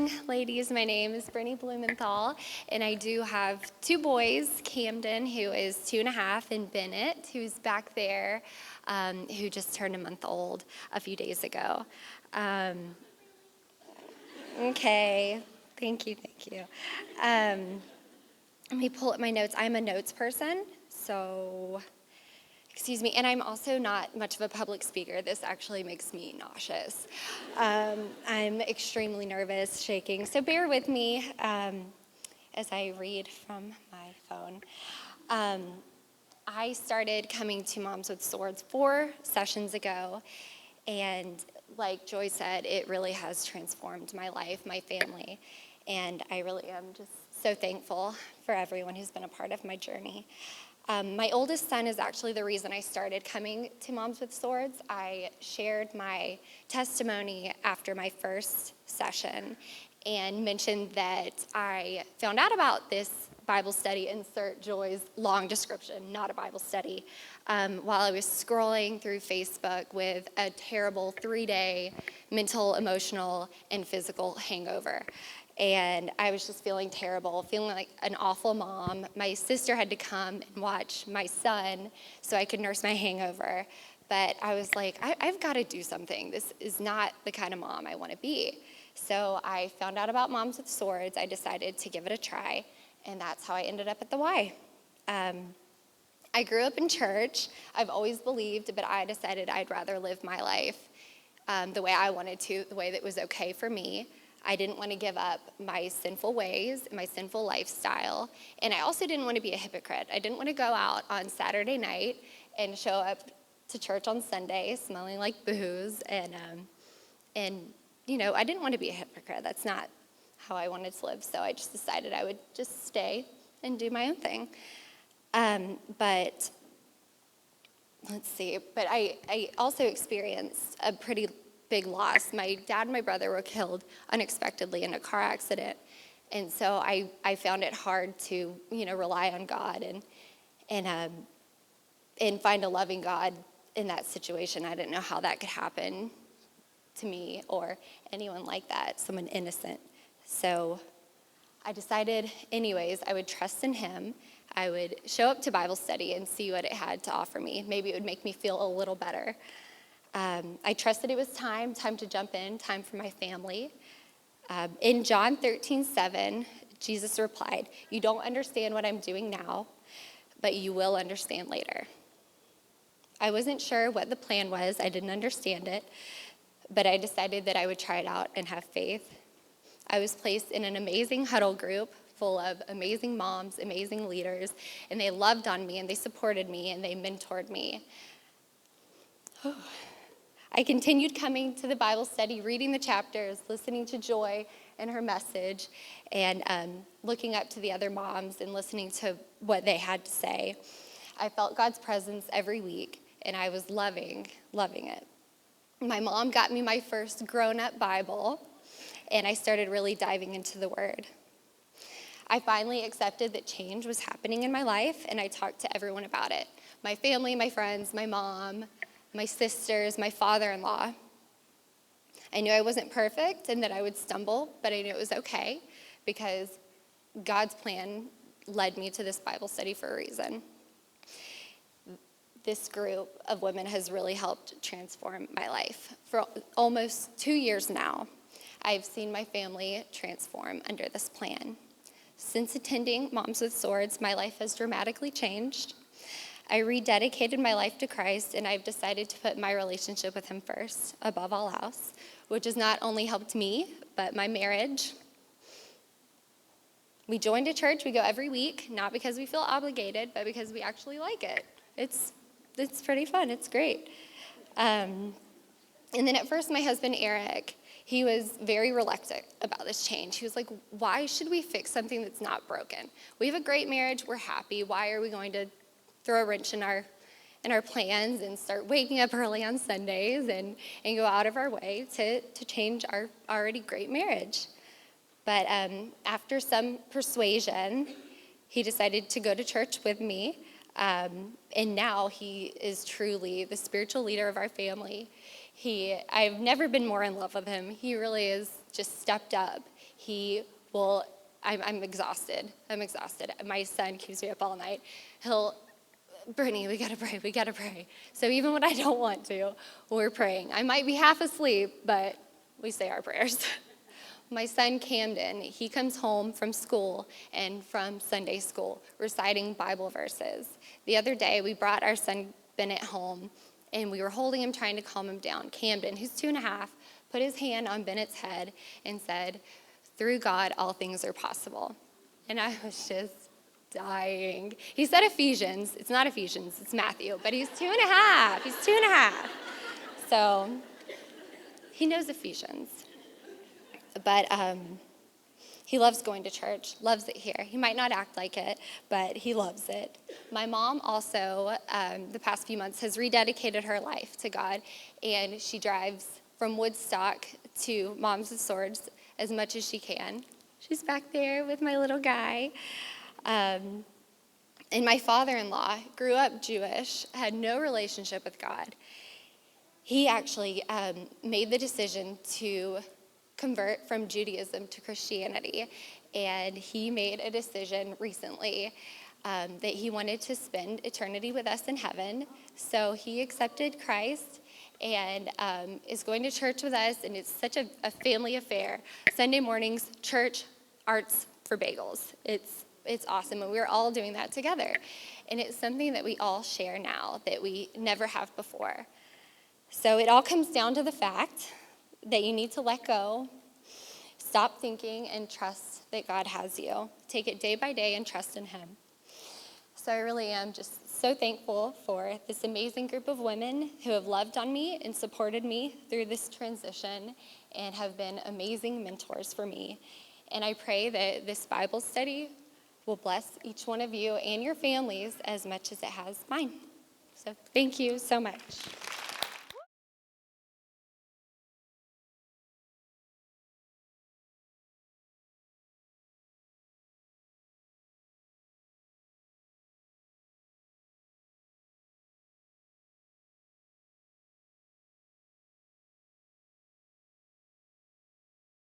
morning, ladies. My name is Brittany Blumenthal, and I do have two boys, Camden, who is 2.5, and Bennett, who's back there, who just turned a month old a few days ago. Okay, thank you. Let me pull up my notes. I'm a notes person, so excuse me, and I'm also not much of a public speaker. This actually makes me nauseous. I'm extremely nervous, shaking, so bear with me as I read from my phone. I started coming to Moms with Swords 4 sessions ago, and like Joy said, it really has transformed my life, my family, and I really am just so thankful for everyone who's been a part of my journey. My oldest son is actually the reason I started coming to Moms with Swords. I shared my testimony after my first session and mentioned that I found out about this Bible study, insert Joy's long description, not a Bible study, while I was scrolling through Facebook with a terrible 3-day mental, emotional, and physical hangover. And I was just feeling terrible, feeling like an awful mom. My sister had to come and watch my son so I could nurse my hangover. But I was like, I've got to do something. This is not the kind of mom I want to be. So I found out about Moms with Swords. I decided to give it a try, and that's how I ended up at the Y. I grew up in church. I've always believed, but I decided I'd rather live my life the way I wanted to, the way that was okay for me. I didn't want to give up my sinful ways, my sinful lifestyle, and I also didn't want to be a hypocrite. I didn't want to go out on Saturday night and show up to church on Sunday smelling like booze, and you know, I didn't want to be a hypocrite. That's not how I wanted to live, so I just decided I would just stay and do my own thing. But let's see, but I also experienced a pretty big loss. My dad and my brother were killed unexpectedly in a car accident, and so I found it hard to, you know, rely on God and find a loving God in that situation. I didn't know how that could happen to me or anyone like that, someone innocent. So I decided anyways I would trust in him. I would show up to Bible study and see what it had to offer me. Maybe it would make me feel a little better. I trusted it was time to jump in, time for my family. In John 13:7, Jesus replied, "You don't understand what I'm doing now, but you will understand later." I wasn't sure what the plan was. I didn't understand it, but I decided that I would try it out and have faith. I was placed in an amazing huddle group full of amazing moms, amazing leaders, and they loved on me, and they supported me, and they mentored me. I continued coming to the Bible study, reading the chapters, listening to Joy and her message, and looking up to the other moms and listening to what they had to say. I felt God's presence every week, and I was loving it. My mom got me my first grown-up Bible, and I started really diving into the Word. I finally accepted that change was happening in my life, and I talked to everyone about it. My family, my friends, my mom, my sisters, my father-in-law. I knew I wasn't perfect and that I would stumble, but I knew it was okay because God's plan led me to this Bible study for a reason. This group of women has really helped transform my life. For almost 2 years now, I've seen my family transform under this plan. Since attending Moms with Swords, my life has dramatically changed. I rededicated my life to Christ, and I've decided to put my relationship with him first, above all else, which has not only helped me, but my marriage. We joined a church. We go every week, not because we feel obligated, but because we actually like it. It's pretty fun. It's great. And then at first, my husband, Eric, he was very reluctant about this change. He was like, why should we fix something that's not broken? We have a great marriage. We're happy. Why are we going to throw a wrench in our plans and start waking up early on Sundays and go out of our way to change our already great marriage? But after some persuasion, he decided to go to church with me, and now he is truly the spiritual leader of our family. I've never been more in love with him. He really is just stepped up. He will, I'm exhausted. I'm exhausted. My son keeps me up all night. Brittany, we gotta pray. So even when I don't want to, we're praying. I might be half asleep, but we say our prayers. My son Camden, he comes home from school and from Sunday school reciting Bible verses. The other day, we brought our son Bennett home, and we were holding him, trying to calm him down. Camden, who's 2.5, put his hand on Bennett's head and said, "Through God, all things are possible." And I was just dying. He said Ephesians. It's not Ephesians, it's Matthew, but he's 2.5. He's 2.5. So he knows Ephesians. But he loves going to church, loves it here. He might not act like it, but he loves it. My mom also, the past few months, has rededicated her life to God, and she drives from Woodstock to Moms with Swords as much as she can. She's back there with my little guy. And my father-in-law grew up Jewish, had no relationship with God. He actually made the decision to convert from Judaism to Christianity, and he made a decision recently that he wanted to spend eternity with us in heaven. So he accepted Christ and is going to church with us, and it's such a family affair. Sunday mornings, church, arts for bagels. It's awesome, and we're all doing that together. And it's something that we all share now that we never have before. So it all comes down to the fact that you need to let go, stop thinking, and trust that God has you. Take it day by day and trust in him. So I really am just so thankful for this amazing group of women who have loved on me and supported me through this transition and have been amazing mentors for me. And I pray that this Bible study will bless each one of you and your families as much as it has mine. So thank you so much.